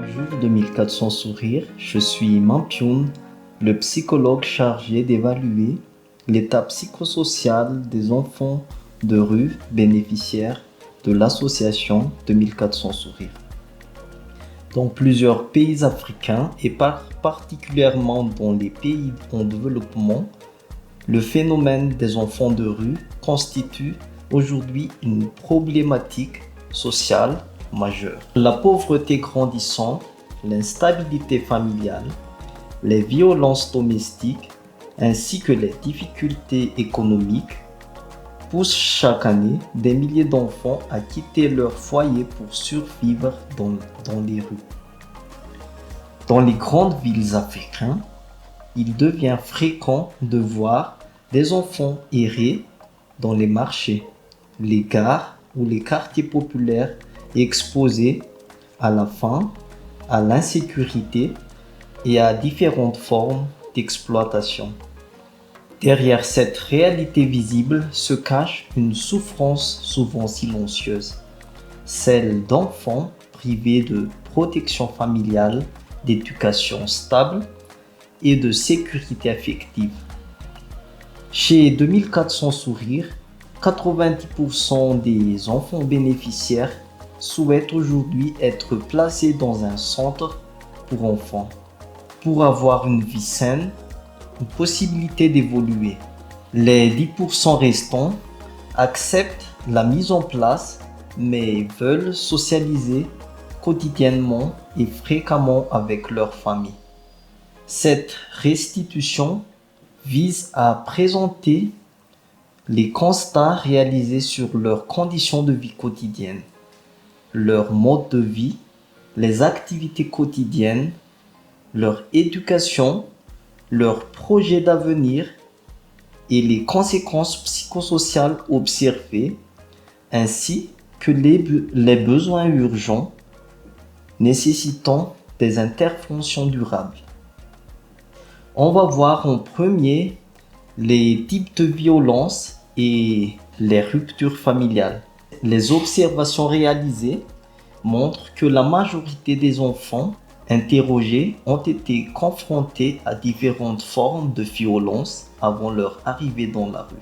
Bonjour 2400 sourires, je suis Mampioun, le psychologue chargé d'évaluer l'état psychosocial des enfants de rue bénéficiaires de l'association 2400 sourires. Dans plusieurs pays africains et particulièrement dans les pays en développement, le phénomène des enfants de rue constitue aujourd'hui une problématique sociale majeure. La pauvreté grandissante, l'instabilité familiale, les violences domestiques ainsi que les difficultés économiques poussent chaque année des milliers d'enfants à quitter leur foyer pour survivre dans les rues. Dans les grandes villes africaines, il devient fréquent de voir des enfants errer dans les marchés, les gares ou les quartiers populaires exposés à la faim, à l'insécurité et à différentes formes d'exploitation. Derrière cette réalité visible se cache une souffrance souvent silencieuse, celle d'enfants privés de protection familiale, d'éducation stable et de sécurité affective. Chez 2400 sourires, 90% des enfants bénéficiaires souhaitent aujourd'hui être placés dans un centre pour enfants, pour avoir une vie saine, une possibilité d'évoluer. Les 10% restants acceptent la mise en place, mais veulent socialiser quotidiennement et fréquemment avec leur famille. Cette restitution vise à présenter les constats réalisés sur leurs conditions de vie quotidienne, leur mode de vie, les activités quotidiennes, leur éducation, leurs projets d'avenir et les conséquences psychosociales observées, ainsi que les besoins urgents nécessitant des interventions durables. On va voir en premier les types de violences et les ruptures familiales. Les observations réalisées montrent que la majorité des enfants interrogés ont été confrontés à différentes formes de violence avant leur arrivée dans la rue.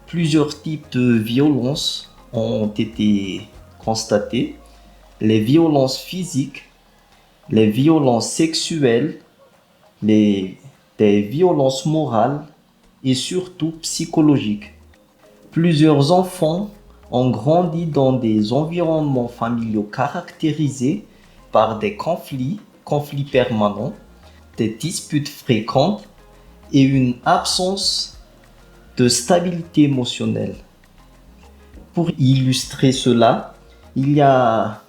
Plusieurs types de violences ont été constatés. Les violences physiques, les violences sexuelles, des violences morales et surtout psychologiques. Plusieurs enfants ont grandi dans des environnements familiaux caractérisés par des conflits permanents, des disputes fréquentes et une absence de stabilité émotionnelle. Pour illustrer cela, il y a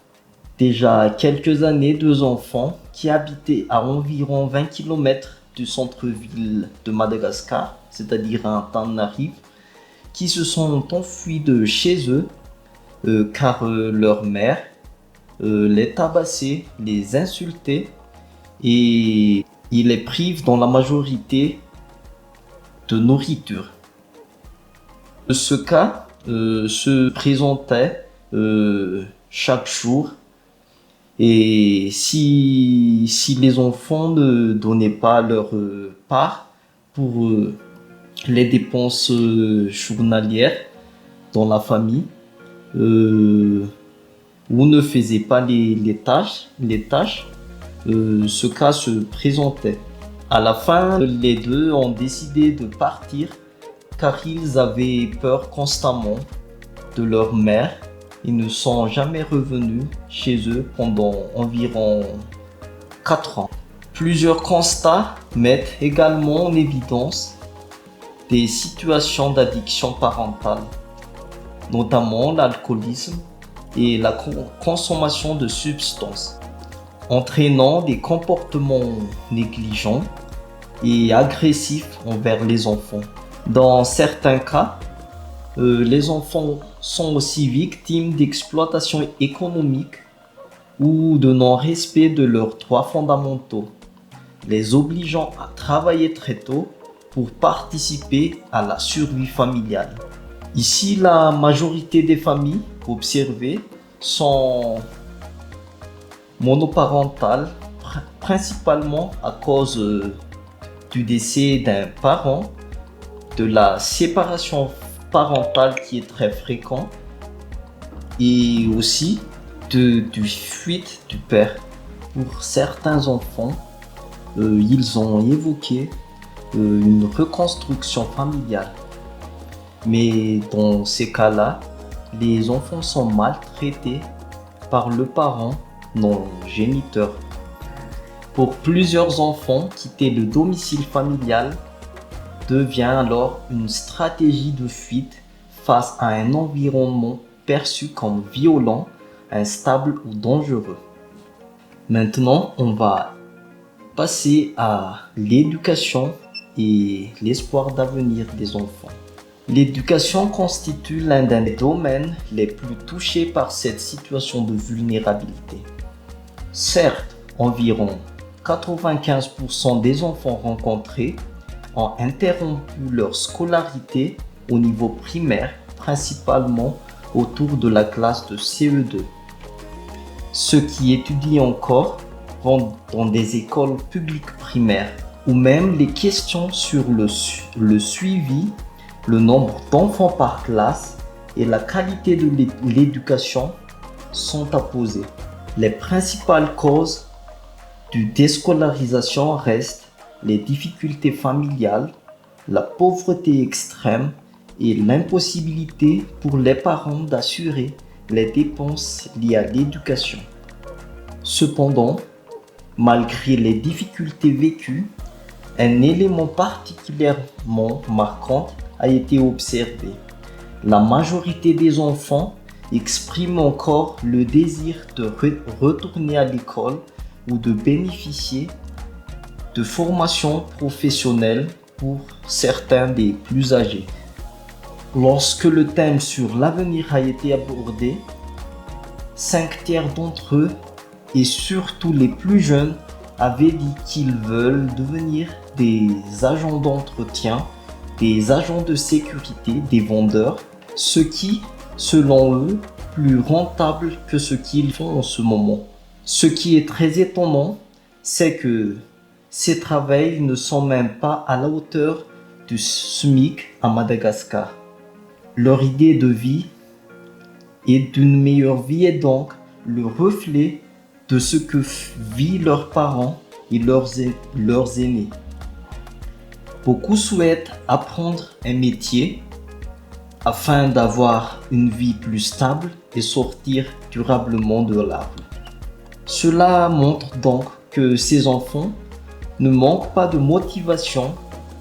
déjà quelques années, 2 enfants qui habitaient à environ 20 km du centre-ville de Madagascar, c'est-à-dire à Antananarive, qui se sont enfuis de chez eux car leur mère les tabassait, les insultait et les prive dans la majorité de nourriture. Ce cas se présentait chaque jour et si les enfants ne donnaient pas leur part pour les dépenses journalières dans la famille ou ne faisaient pas les tâches, ce cas se présentait. À la fin, les deux ont décidé de partir car ils avaient peur constamment de leur mère. Ils ne sont jamais revenus chez eux pendant environ 4 ans. Plusieurs constats mettent également en évidence des situations d'addiction parentale, notamment l'alcoolisme et la consommation de substances, entraînant des comportements négligents et agressifs envers les enfants. Dans certains cas, les enfants sont aussi victimes d'exploitation économique ou de non-respect de leurs droits fondamentaux, les obligeant à travailler très tôt pour participer à la survie familiale. Ici, la majorité des familles observées sont monoparentale, principalement à cause du décès d'un parent, de la séparation parentale qui est très fréquente et aussi du fuite du père. Pour certains enfants, ils ont évoqué une reconstruction familiale. Mais dans ces cas-là, les enfants sont maltraités par le parent non géniteur. Pour plusieurs enfants, quitter le domicile familial devient alors une stratégie de fuite face à un environnement perçu comme violent, instable ou dangereux. Maintenant, on va passer à l'éducation et l'espoir d'avenir des enfants. L'éducation constitue l'un des domaines les plus touchés par cette situation de vulnérabilité. Certes, environ 95% des enfants rencontrés ont interrompu leur scolarité au niveau primaire, principalement autour de la classe de CE2. Ceux qui étudient encore vont dans des écoles publiques primaires, où même les questions sur le suivi, le nombre d'enfants par classe et la qualité de l'éducation sont à poser. Les principales causes de déscolarisation restent les difficultés familiales, la pauvreté extrême et l'impossibilité pour les parents d'assurer les dépenses liées à l'éducation. Cependant, malgré les difficultés vécues, un élément particulièrement marquant a été observé. La majorité des enfants expriment encore le désir de retourner à l'école ou de bénéficier de formations professionnelles pour certains des plus âgés. Lorsque le thème sur l'avenir a été abordé, 5 tiers d'entre eux, et surtout les plus jeunes, avaient dit qu'ils veulent devenir des agents d'entretien, des agents de sécurité, des vendeurs, ce qui, selon eux, plus rentable que ce qu'ils font en ce moment. Ce qui est très étonnant, c'est que ces travails ne sont même pas à la hauteur du SMIC à Madagascar. Leur idée de vie et d'une meilleure vie est donc le reflet de ce que vivent leurs parents et leurs aînés. Beaucoup souhaitent apprendre un métier afin d'avoir une vie plus stable et sortir durablement de la rue. Cela montre donc que ces enfants ne manquent pas de motivation,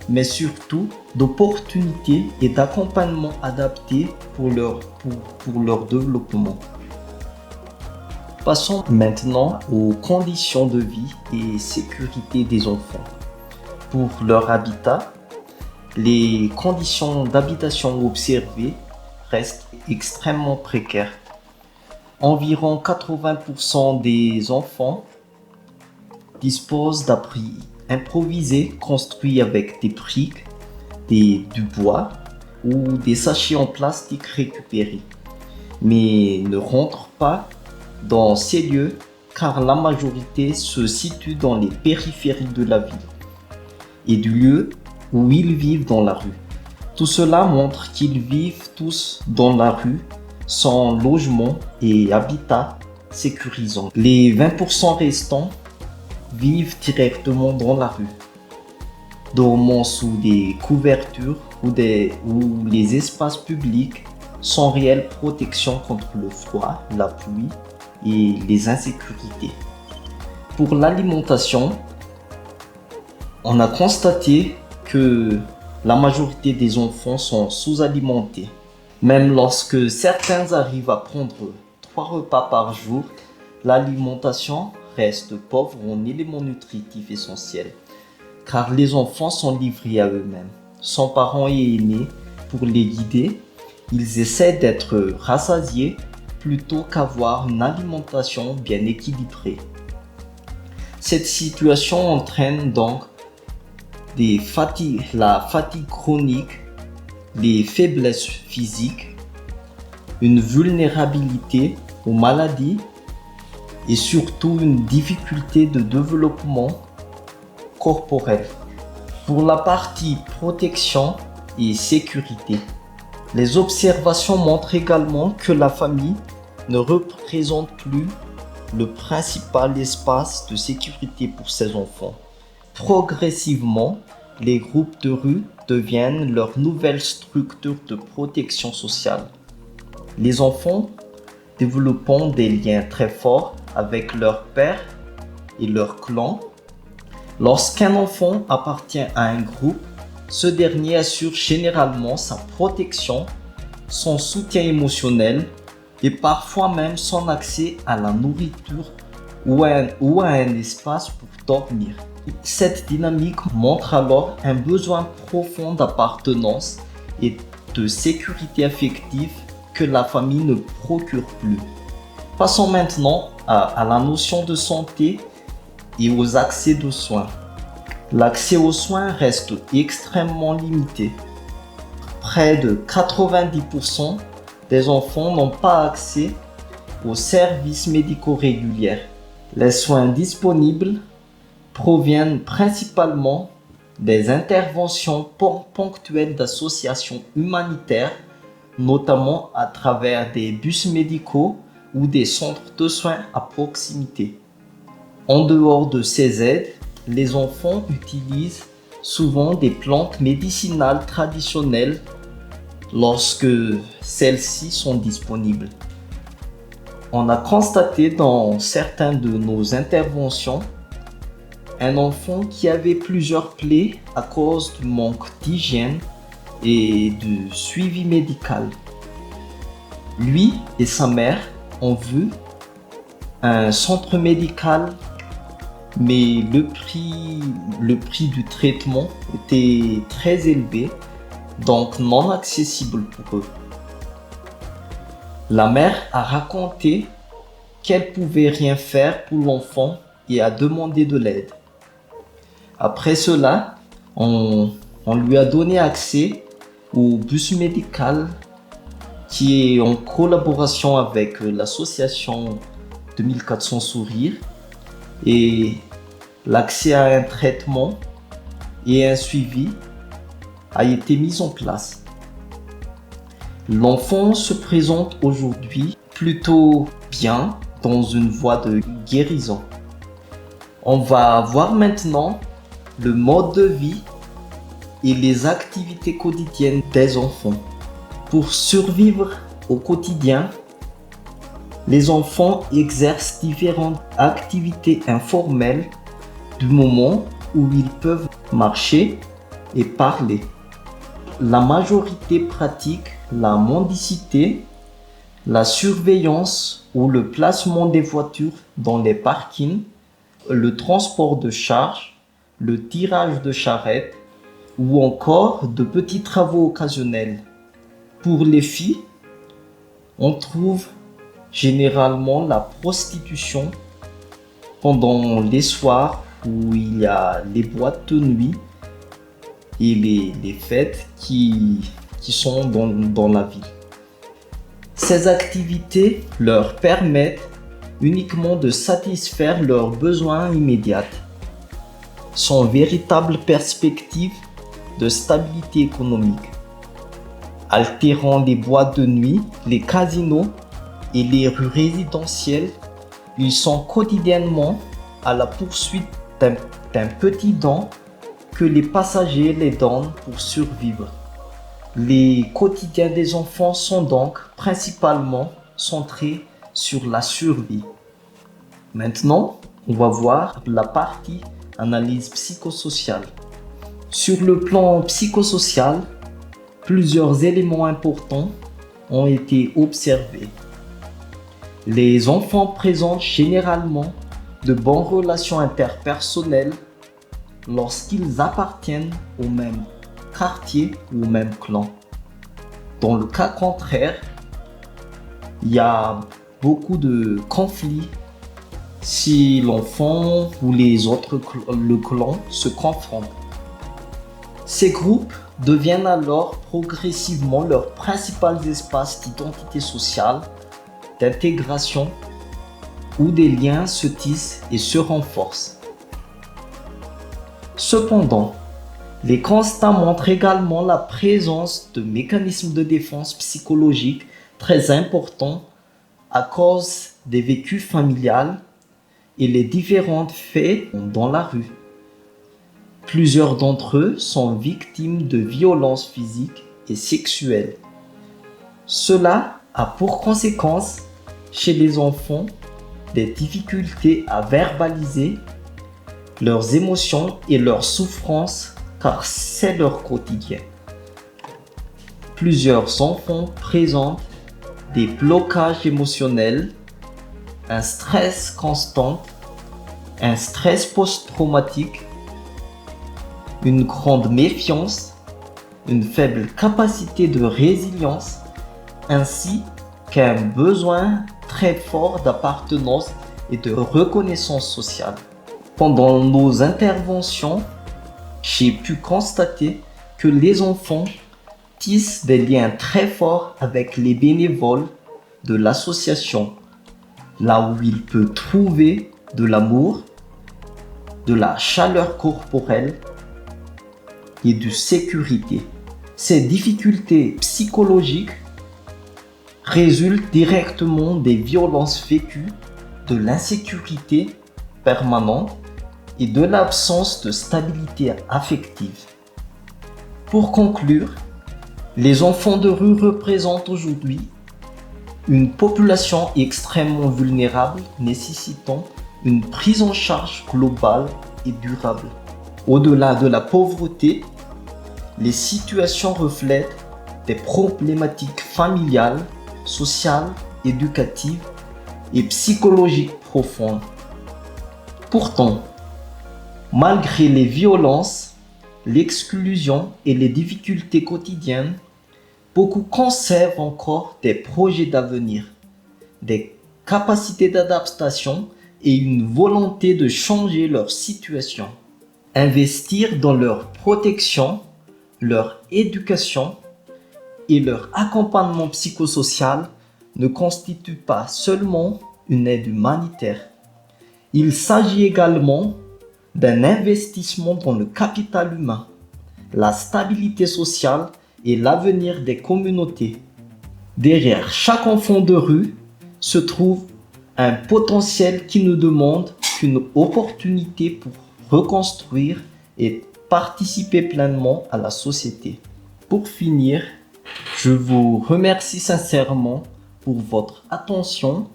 mais surtout d'opportunités et d'accompagnement adaptés pour leur développement. Passons maintenant aux conditions de vie et sécurité des enfants. Pour leur habitat, les conditions d'habitation observées restent extrêmement précaires. Environ 80% des enfants disposent d'abris improvisés construits avec des briques, du bois ou des sachets en plastique récupérés, mais ne rentrent pas dans ces lieux car la majorité se situe dans les périphéries de la ville et du lieu où ils vivent dans la rue. Tout cela montre qu'ils vivent tous dans la rue sans logement et habitat sécurisant. Les 20% restants vivent directement dans la rue, dormant sous des couvertures ou les espaces publics sans réelle protection contre le froid, la pluie et les insécurités. Pour l'alimentation, on a constaté que la majorité des enfants sont sous-alimentés. Même lorsque certains arrivent à prendre 3 repas par jour, l'alimentation reste pauvre en éléments nutritifs essentiels, car les enfants sont livrés à eux-mêmes, sans parents et aînés pour les guider. Ils essaient d'être rassasiés plutôt qu'avoir une alimentation bien équilibrée. Cette situation entraîne donc la fatigue chronique, les faiblesses physiques, une vulnérabilité aux maladies et surtout une difficulté de développement corporel. Pour la partie protection et sécurité, les observations montrent également que la famille ne représente plus le principal espace de sécurité pour ces enfants. Progressivement, les groupes de rue deviennent leur nouvelle structure de protection sociale. Les enfants développant des liens très forts avec leur père et leur clan. Lorsqu'un enfant appartient à un groupe, ce dernier assure généralement sa protection, son soutien émotionnel et parfois même son accès à la nourriture ou à un espace pour dormir. Cette dynamique montre alors un besoin profond d'appartenance et de sécurité affective que la famille ne procure plus. Passons maintenant à la notion de santé et aux accès de soins. L'accès aux soins reste extrêmement limité. Près de 90% des enfants n'ont pas accès aux services médicaux réguliers. Les soins disponibles proviennent principalement des interventions ponctuelles d'associations humanitaires, notamment à travers des bus médicaux ou des centres de soins à proximité. En dehors de ces aides, les enfants utilisent souvent des plantes médicinales traditionnelles lorsque celles-ci sont disponibles. On a constaté dans certaines de nos interventions un enfant qui avait plusieurs plaies à cause du manque d'hygiène et de suivi médical. Lui et sa mère ont vu un centre médical, mais le prix du traitement était très élevé, donc non accessible pour eux. La mère a raconté qu'elle pouvait rien faire pour l'enfant et a demandé de l'aide. Après cela, on lui a donné accès au bus médical qui est en collaboration avec l'association 2400 Sourires, et l'accès à un traitement et un suivi a été mis en place. L'enfant se présente aujourd'hui plutôt bien dans une voie de guérison. On va voir maintenant le mode de vie et les activités quotidiennes des enfants. Pour survivre au quotidien, les enfants exercent différentes activités informelles du moment où ils peuvent marcher et parler. La majorité pratique la mendicité, la surveillance ou le placement des voitures dans les parkings, le transport de charges, le tirage de charrettes ou encore de petits travaux occasionnels. Pour les filles, on trouve généralement la prostitution pendant les soirs où il y a les boîtes de nuit et les fêtes qui sont dans la ville. Ces activités leur permettent uniquement de satisfaire leurs besoins immédiats, sans véritable perspective de stabilité économique. Altérant les boîtes de nuit, les casinos et les rues résidentielles, ils sont quotidiennement à la poursuite d'un petit don que les passagers les donnent pour survivre. Les quotidiens des enfants sont donc principalement centrés sur la survie. Maintenant, on va voir la partie analyse psychosociale. Sur le plan psychosocial, plusieurs éléments importants ont été observés. Les enfants présentent généralement de bonnes relations interpersonnelles lorsqu'ils appartiennent au même quartier ou au même clan. Dans le cas contraire, il y a beaucoup de conflits si l'enfant ou le clan se confrontent. Ces groupes deviennent alors progressivement leurs principaux espaces d'identité sociale, d'intégration où des liens se tissent et se renforcent. Cependant, les constats montrent également la présence de mécanismes de défense psychologique très importants à cause des vécus familiales et les différents faits dans la rue. Plusieurs d'entre eux sont victimes de violences physiques et sexuelles. Cela a pour conséquence, chez les enfants, des difficultés à verbaliser leurs émotions et leurs souffrances car c'est leur quotidien. Plusieurs enfants présentent des blocages émotionnels, un stress constant, un stress post-traumatique, une grande méfiance, une faible capacité de résilience, ainsi qu'un besoin très fort d'appartenance et de reconnaissance sociale. Pendant nos interventions, j'ai pu constater que les enfants tissent des liens très forts avec les bénévoles de l'association, là où ils peuvent trouver de l'amour, de la chaleur corporelle et de sécurité. Ces difficultés psychologiques résultent directement des violences vécues, de l'insécurité permanente et de l'absence de stabilité affective. Pour conclure, les enfants de rue représentent aujourd'hui une population extrêmement vulnérable nécessitant une prise en charge globale et durable. Au-delà de la pauvreté, les situations reflètent des problématiques familiales, sociales, éducatives et psychologiques profondes. Pourtant, malgré les violences, l'exclusion et les difficultés quotidiennes, beaucoup conservent encore des projets d'avenir, des capacités d'adaptation et une volonté de changer leur situation. Investir dans leur protection, leur éducation et leur accompagnement psychosocial ne constitue pas seulement une aide humanitaire. Il s'agit également d'un investissement dans le capital humain, la stabilité sociale et l'avenir des communautés. Derrière chaque enfant de rue se trouve un potentiel qui ne demande qu'une opportunité pour reconstruire et participer pleinement à la société. Pour finir, je vous remercie sincèrement pour votre attention,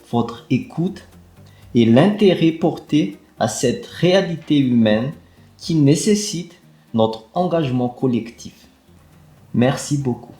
votre écoute et l'intérêt porté à cette réalité humaine qui nécessite notre engagement collectif. Merci beaucoup.